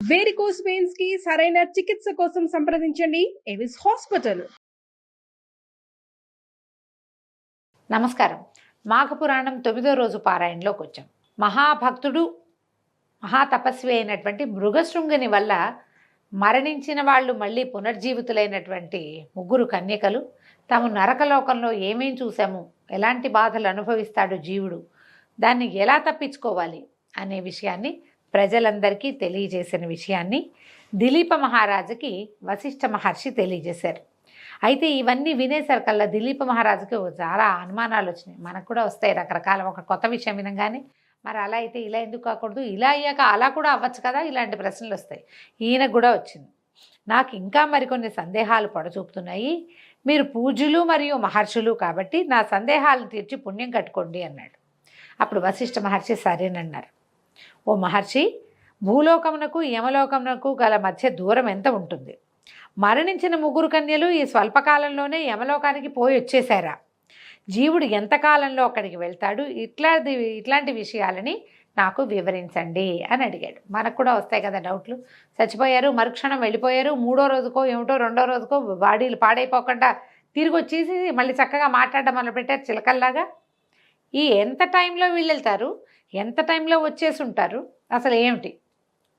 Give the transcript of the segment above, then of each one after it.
Varicose veins కి సరైన చికిత్స కోసం సంప్రదించండి ఎవిస్ హాస్పిటల్. నమస్కారం. మాఘపురాణం 9వ రోజు పారాయణలోకి వచ్చాం. మహాభక్తుడు మహాతపస్వి అయినటువంటి మృగశృంగుని వల్ల మరణించిన వాళ్ళు మళ్ళీ పునర్జీవితులైనటువంటి 3 కన్యకలు తాము నరకలోకంలో ఏమేం చూసాము, ఎలాంటి బాధలు అనుభవిస్తాడు జీవుడు, దాన్ని ఎలా తప్పించుకోవాలి అనే విషయాన్ని ప్రజలందరికీ తెలియజేసిన విషయాన్ని దిలీప మహారాజుకి వశిష్ఠ మహర్షి తెలియజేశారు. అయితే ఇవన్నీ వినేసరికల్లా దిలీప మహారాజుకి చాలా అనుమానాలు వచ్చినాయి. మనకు కూడా వస్తాయి రకరకాల. ఒక కొత్త విషయం వినగానే మరి అలా అయితే ఇలా ఎందుకు కాకూడదు, ఇలా అయ్యాక అలా కూడా అవ్వచ్చు కదా, ఇలాంటి ప్రశ్నలు వస్తాయి. ఈయనకు కూడా వచ్చింది. నాకు ఇంకా మరికొన్ని సందేహాలు పొడచూపుతున్నాయి. మీరు పూజ్యులు మరియు మహర్షులు కాబట్టి నా సందేహాలను తీర్చి పుణ్యం కట్టుకోండి అన్నాడు. అప్పుడు వశిష్ఠ మహర్షి సరేనన్నారు. ఓ మహర్షి, భూలోకమునకు యమలోకమునకు గల మధ్య దూరం ఎంత ఉంటుంది? మరణించిన 3 కన్యలు ఈ స్వల్పకాలంలోనే యమలోకానికి పోయి వచ్చేశారా? జీవుడు ఎంతకాలంలో అక్కడికి వెళ్తాడు? ఇట్లాంటి విషయాలని నాకు వివరించండి అని అడిగాడు. మనకు కూడా వస్తాయి కదా డౌట్లు. చచ్చిపోయారు, మరుక్షణం వెళ్ళిపోయారు, 3వ రోజుకో ఏమిటో 2వ రోజుకో బాడీలు పాడైపోకుండా తిరిగి వచ్చేసి మళ్ళీ చక్కగా మాట్లాడడం మొదలుపెట్టారు చిలకల్లాగా. ఈ ఎంత టైంలో వీళ్ళు వెళ్తారు, ఎంత టైంలో వచ్చేసి ఉంటారు, అసలు ఏమిటి?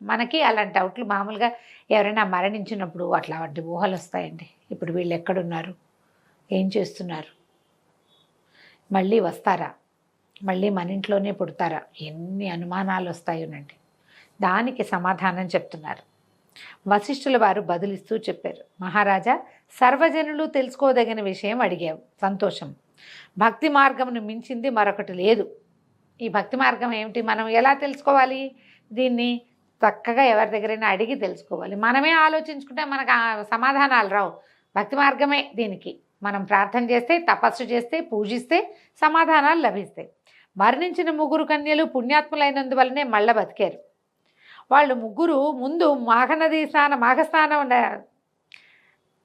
మనకి అలాంటి డౌట్లు మామూలుగా ఎవరైనా మరణించినప్పుడు అట్లాంటి ఊహలు వస్తాయండి. ఇప్పుడు వీళ్ళు ఎక్కడున్నారు, ఏం చేస్తున్నారు, మళ్ళీ వస్తారా, మళ్ళీ మన ఇంట్లోనే పుడతారా, ఎన్ని అనుమానాలు వస్తాయోనండి. దానికి సమాధానం చెప్తున్నారు. వశిష్ఠుల వారు బదులిస్తూ చెప్పారు. మహారాజా, సర్వజనులు తెలుసుకోదగిన విషయం అడిగావు, సంతోషం. భక్తి మార్గమును మించింది మరొకటి లేదు. ఈ భక్తి మార్గం ఏమిటి, మనం ఎలా తెలుసుకోవాలి? దీన్ని చక్కగా ఎవరి దగ్గరైనా అడిగి తెలుసుకోవాలి. మనమే ఆలోచించుకుంటే మనకు సమాధానాలు రావు. భక్తి మార్గమే దీనికి. మనం ప్రార్థన చేస్తే, తపస్సు చేస్తే, పూజిస్తే సమాధానాలు లభిస్తాయి. మరణించిన 3 కన్యలు పుణ్యాత్ములైనందువల్లనే మళ్ళీ బతికారు. వాళ్ళు 3 ముందు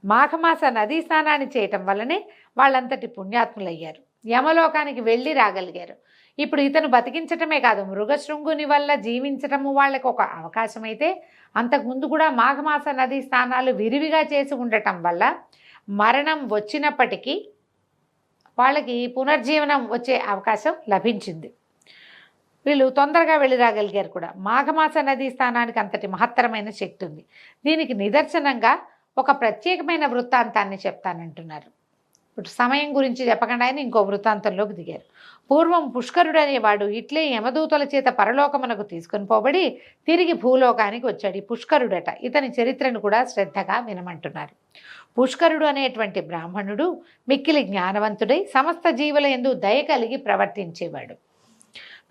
మాఘమాస నదీ స్నానాన్ని చేయటం వల్లనే వాళ్ళంతటి పుణ్యాత్ములయ్యారు. యమలోకానికి వెళ్ళి రాగలిగారు. ఇప్పుడు ఇతను బతికించటమే కాదు, మృగశృంగుని వల్ల జీవించటము వాళ్ళకి ఒక అవకాశం అయితే, అంతకుముందు కూడా మాఘమాస నదీ స్నానాలు విరివిగా చేసి ఉండటం వల్ల మరణం వచ్చినప్పటికీ వాళ్ళకి పునర్జీవనం వచ్చే అవకాశం లభించింది. వీళ్ళు తొందరగా వెళ్ళి రాగలిగారు కూడా. మాఘమాస నదీ స్నానానికి అంతటి మహత్తరమైన శక్తి ఉంది. దీనికి నిదర్శనంగా ఒక ప్రత్యేకమైన వృత్తాంతాన్ని చెప్తానంటున్నారు. ఇప్పుడు సమయం గురించి చెప్పకుండా ఆయన ఇంకో వృత్తాంతంలోకి దిగారు. పూర్వం పుష్కరుడు అనేవాడు ఇట్లే యమదూతల చేత పరలోకమునకు తీసుకొని పోబడి తిరిగి భూలోకానికి వచ్చాడు. ఈ పుష్కరుడట. ఇతని చరిత్రను కూడా శ్రద్ధగా వినమంటున్నారు. పుష్కరుడు అనేటువంటి బ్రాహ్మణుడు మిక్కిలి జ్ఞానవంతుడై సమస్త జీవుల యందు దయ కలిగి ప్రవర్తించేవాడు.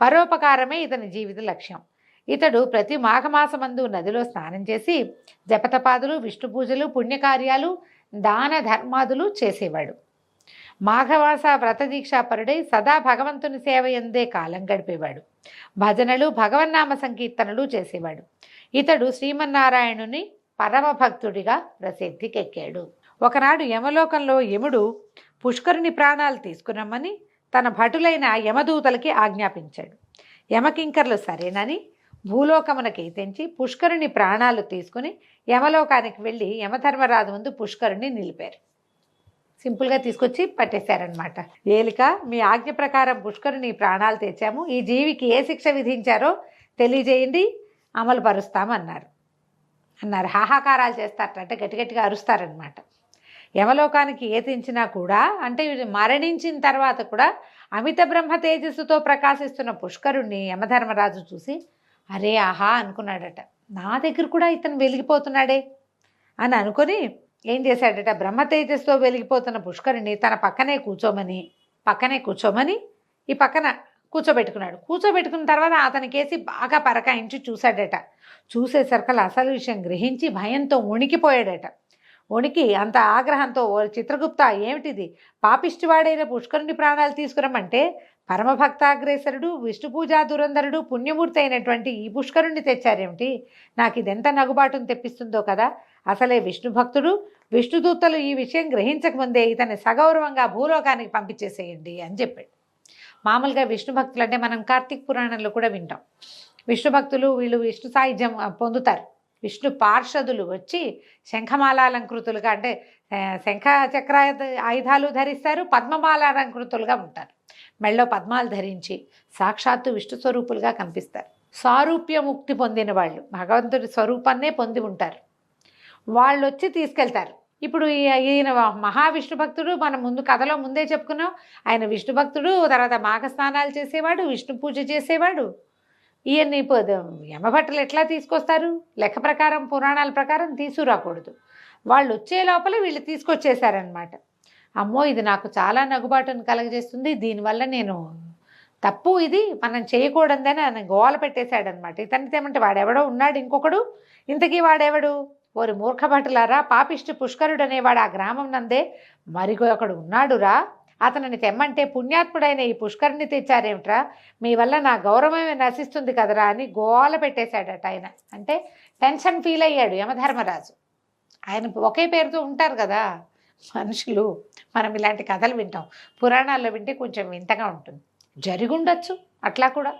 పరోపకారమే ఇతని జీవిత లక్ష్యం. ఇతడు ప్రతి మాఘమాసమందు నదిలో స్నానం చేసి జపతపాదులు, విష్ణు పూజలు, పుణ్యకార్యాలు, దాన ధర్మాదులు చేసేవాడు. మాఘమాస వ్రతదీక్షాపరుడై సదా భగవంతుని సేవ ఎందే కాలం గడిపేవాడు. భజనలు, భగవన్నామ సంకీర్తనలు చేసేవాడు. ఇతడు శ్రీమన్నారాయణుని పరమభక్తుడిగా ప్రసిద్ధికెక్కాడు. ఒకనాడు యమలోకంలో యముడు పుష్కరుని ప్రాణాలు తీసుకురమ్మని తన భటులైన యమదూతలకి ఆజ్ఞాపించాడు. యమకింకర్లు సరేనని భూలోకమునకి తెంచి పుష్కరుని ప్రాణాలు తీసుకుని యమలోకానికి వెళ్ళి యమధర్మరాజు ముందు పుష్కరుని నిలిపారు. సింపుల్గా తీసుకొచ్చి పట్టేశారనమాట. ఏలిక, మీ ఆజ్ఞ ప్రకారం పుష్కరుని ప్రాణాలు తెచ్చాము. ఈ జీవికి ఏ శిక్ష విధించారో తెలియజేయండి, అమలు పరుస్తామన్నారు. హాహాకారాలు చేస్తారట, గట్టిగట్టిగా అరుస్తారనమాట. యమలోకానికి ఏ తెంచినా కూడా, అంటే మరణించిన తర్వాత కూడా అమిత బ్రహ్మ తేజస్సుతో ప్రకాశిస్తున్న పుష్కరుణ్ణి యమధర్మరాజు చూసి అరే ఆహా అనుకున్నాడట. నా దగ్గర కూడా ఇతను వెలిగిపోతున్నాడే అని అనుకొని ఏం చేశాడట, బ్రహ్మ తేజస్సుతో వెలిగిపోతున్న పుష్కరుణ్ణి తన పక్కనే కూర్చోమని ఈ పక్కన కూర్చోబెట్టుకున్నాడు. కూర్చోబెట్టుకున్న తర్వాత అతనికేసి బాగా పరకాయించి చూశాడట. చూసేసరికల్ అసలు విషయం గ్రహించి భయంతో వణికిపోయాడట. వణికి అంత ఆగ్రహంతో, ఓ చిత్రగుప్త, ఏమిటిది, పాపిష్టివాడైన పుష్కరుని ప్రాణాలు తీసుకురమ్మంటే పరమభక్తాగ్రేసరుడు, విష్ణు పూజా దురంధరుడు, పుణ్యమూర్తి అయినటువంటి ఈ పుష్కరుణ్ణి తెచ్చారేమిటి? నాకు ఇదెంత నగుబాటును తెప్పిస్తుందో కదా. అసలే విష్ణు భక్తుడు, విష్ణుదూతలు ఈ విషయం గ్రహించకముందే ఇతన్ని సగౌరవంగా భూలోకానికి పంపించేసేయండి అని చెప్పాడు. మామూలుగా విష్ణు భక్తులు అంటే మనం కార్తీక పురాణంలో కూడా వింటాం. విష్ణు భక్తులు వీళ్ళు విష్ణు సాయుధ్యం పొందుతారు. విష్ణు పార్షదులు వచ్చి శంఖమాలాలంకృతులుగా అంటే శంఖ చక్ర ఆయుధాలు ధరిస్తారు, పద్మమాలాలంకృతులుగా ఉంటారు. మెళ్ళో పద్మాలు ధరించి సాక్షాత్తు విష్ణు స్వరూపులుగా కనిపిస్తారు. సారూప్య ముక్తి పొందిన వాళ్ళు, భగవంతుడి స్వరూపాన్నే పొంది ఉంటారు. వాళ్ళు వచ్చి తీసుకెళ్తారు. ఇప్పుడు ఈయన మహావిష్ణు భక్తుడు, మనం కథలో ముందే చెప్పుకున్నాం. ఆయన విష్ణు భక్తుడు, తర్వాత మాఘ స్నానాలు చేసేవాడు, విష్ణు పూజ చేసేవాడు. ఈయన్ని యమభట్టలు ఎట్లా తీసుకొస్తారు? లెక్క ప్రకారం, పురాణాల ప్రకారం తీసుకురాకూడదు. వాళ్ళు వచ్చే లోపల వీళ్ళు తీసుకొచ్చేసారనమాట. అమ్మో, ఇది నాకు చాలా నగుబాటును కలగజేస్తుంది, దీనివల్ల నేను తప్పు, ఇది మనం చేయకూడదని ఆయన గోల పెట్టేశాడనమాట. ఇతనితో ఏమంటే వాడెవడో ఉన్నాడు ఇంకొకడు, ఇంతకీ వాడెవడు? ఓరి మూర్ఖ భటులారా, పాపిష్టి పుష్కరుడు అనేవాడు ఆ గ్రామం నందే మరికొకడు ఉన్నాడురా, అతనిని తెమ్మంటే పుణ్యాత్ముడైన ఈ పుష్కరుని తెచ్చారేమిట్రా, మీ వల్ల నా గౌరవమే నశిస్తుంది కదరా అని గోల పెట్టేశాడట ఆయన. అంటే టెన్షన్ ఫీల్ అయ్యాడు యమధర్మరాజు. ఆయన ఒకే పేరుతో ఉంటారు కదా మనుషులు. మనం ఇలాంటి కథలు వింటాం, పురాణాల్లో వింటే కొంచెం వింతగా ఉంటుంది. జరిగుండొచ్చు అట్లా కూడా.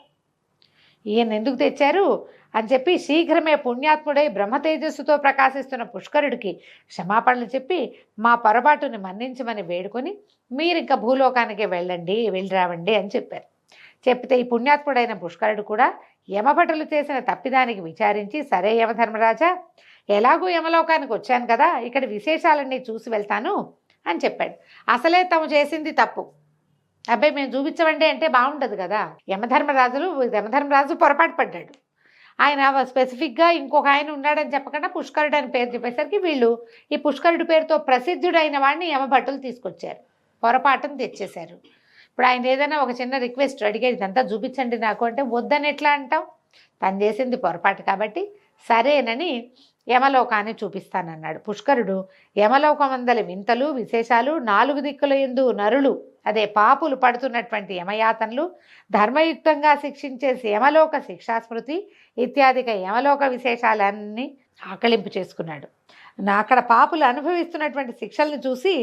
ఈయన ఎందుకు తెచ్చారు అని చెప్పి శీఘ్రమే పుణ్యాత్ముడై బ్రహ్మతేజస్సుతో ప్రకాశిస్తున్న పుష్కరుడికి క్షమాపణలు చెప్పి మా పొరపాటుని మన్నించమని వేడుకొని మీరు ఇంకా భూలోకానికి వెళ్ళి రావండి అని చెప్పారు. చెప్తే ఈ పుణ్యాత్ముడైన పుష్కరుడు కూడా యమభటులు చేసిన తప్పిదానికి విచారించి, సరే యమధర్మరాజా, ఎలాగూ యమలోకానికి వచ్చాను కదా, ఇక్కడ విశేషాలన్నీ చూసి వెళ్తాను అని చెప్పాడు. అసలే తాము చేసింది తప్పు, అబ్బాయి మేము చూపించమండి అంటే బాగుండదు కదా. యమధర్మరాజు పొరపాటు పడ్డాడు. ఆయన స్పెసిఫిక్గా ఇంకొక ఆయన ఉన్నాడని చెప్పకుండా పుష్కరుడు అని పేరు చెప్పేసరికి వీళ్ళు ఈ పుష్కరుడి పేరుతో ప్రసిద్ధుడైన వాడిని యమభటులు తీసుకొచ్చారు, పొరపాటును తెచ్చేశారు. ఇప్పుడు ఆయన ఏదైనా ఒక చిన్న రిక్వెస్ట్ అడిగేది, ఇదంతా చూపించండి నాకు అంటే వద్దని ఎట్లా అంటాం? తను చేసింది పొరపాటు కాబట్టి సరేనని యమలోకాన్ని చూపిస్తానన్నాడు. పుష్కరుడు యమలోకమందలి వింతలు విశేషాలు, 4 దిక్కుల యందు నరులు అదే పాపులు పడుతున్నటువంటి యమయాతనలు, ధర్మయుక్తంగా శిక్షించే యమలోక శిక్షాస్మృతి ఇత్యాదిక యమలోక విశేషాలన్నీ ఆకలింపు చేసుకున్నాడు. అక్కడ పాపులు అనుభవిస్తున్నటువంటి శిక్షల్ని చూసి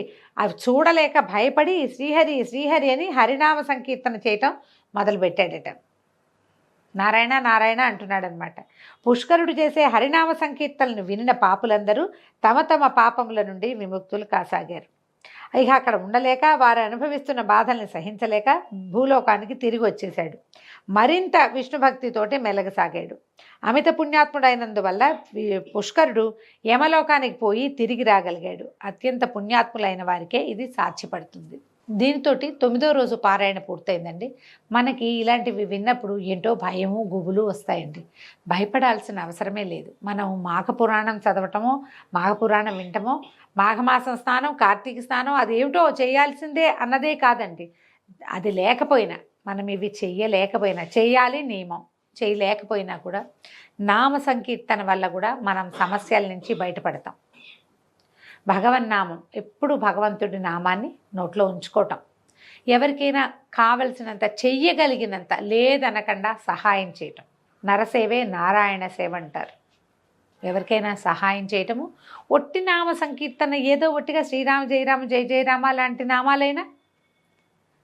అవి చూడలేక భయపడి శ్రీహరి శ్రీహరి అని హరినామ సంకీర్తన చేయటం మొదలుపెట్టాడట. నారాయణ నారాయణ అంటున్నాడనమాట. పుష్కరుడు చేసే హరినామ సంకీర్తనను వినిన పాపులందరూ తమ తమ పాపముల నుండి విముక్తులు కాసాగారు. ఇక అక్కడ ఉండలేక వారు అనుభవిస్తున్న బాధల్ని సహించలేక భూలోకానికి తిరిగి వచ్చేశాడు. మరింత విష్ణుభక్తితోటి మెలగసాగాడు. అమిత పుణ్యాత్ముడైనందువల్ల పుష్కరుడు యమలోకానికి పోయి తిరిగి రాగలిగాడు. అత్యంత పుణ్యాత్ములైన వారికే ఇది సాధ్యపడుతుంది. దీనితో 9వ రోజు పారాయణ పూర్తయిందండి. మనకి ఇలాంటివి విన్నప్పుడు ఏంటో భయము గుబులు వస్తాయండి. భయపడాల్సిన అవసరమే లేదు. మనం మాఘపురాణం చదవటమో, మాఘపురాణం వింటమో, మాఘమాసం స్నానం, కార్తీక స్నానం అదేమిటో చేయాల్సిందే అన్నదే కాదండి. అది లేకపోయినా, మనం ఇవి చెయ్యలేకపోయినా, చెయ్యాలి నియమం, చేయలేకపోయినా కూడా నామ సంకీర్తన వల్ల కూడా మనం సమస్యల నుంచి బయటపడతాం. భగవన్నామం, ఎప్పుడు భగవంతుడి నామాన్ని నోట్లో ఉంచుకోవటం, ఎవరికైనా కావలసినంత చెయ్యగలిగినంత లేదనకుండా సహాయం చేయటం. నరసేవే నారాయణ సేవ అంటారు. ఎవరికైనా సహాయం చేయటము, ఒట్టి నామ సంకీర్తన ఏదో ఒట్టిగా శ్రీరామ జయరామ జయ జయరామ లాంటి నామాలైనా,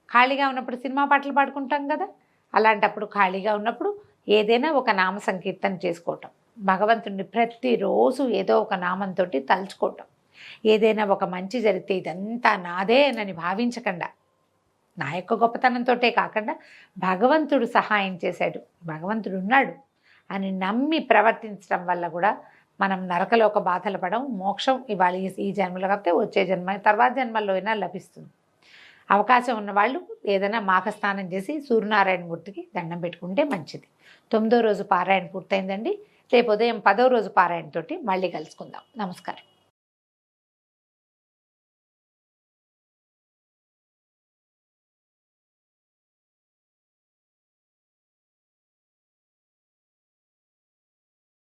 ఖాళీగా ఉన్నప్పుడు సినిమా పాటలు పాడుకుంటాం కదా, అలాంటప్పుడు ఖాళీగా ఉన్నప్పుడు ఏదైనా ఒక నామ సంకీర్తన చేసుకోవటం, భగవంతుడిని ప్రతిరోజు ఏదో ఒక నామంతో తలుచుకోవటం. ఏదైనా ఒక మంచి జరిగితే ఇదంతా నాదే అని భావించకుండా, నా యొక్క గొప్పతనంతో కాకుండా భగవంతుడు సహాయం చేశాడు, భగవంతుడు ఉన్నాడు అని నమ్మి ప్రవర్తించడం వల్ల కూడా మనం నరకలోక బాధలు పడం. మోక్షం ఇవాళ ఈ జన్మలో కాకపోతే వచ్చే జన్మ, తర్వాత జన్మల్లో అయినా లభిస్తుంది. అవకాశం ఉన్నవాళ్ళు ఏదైనా మాఘస్నానం చేసి సూర్యనారాయణ మూర్తికి దండం పెట్టుకుంటే మంచిది. 9వ రోజు పారాయణ పూర్తయిందండి. రేపు ఉదయం 10వ రోజు పారాయణతోటి మళ్ళీ కలుసుకుందాం. నమస్కారం.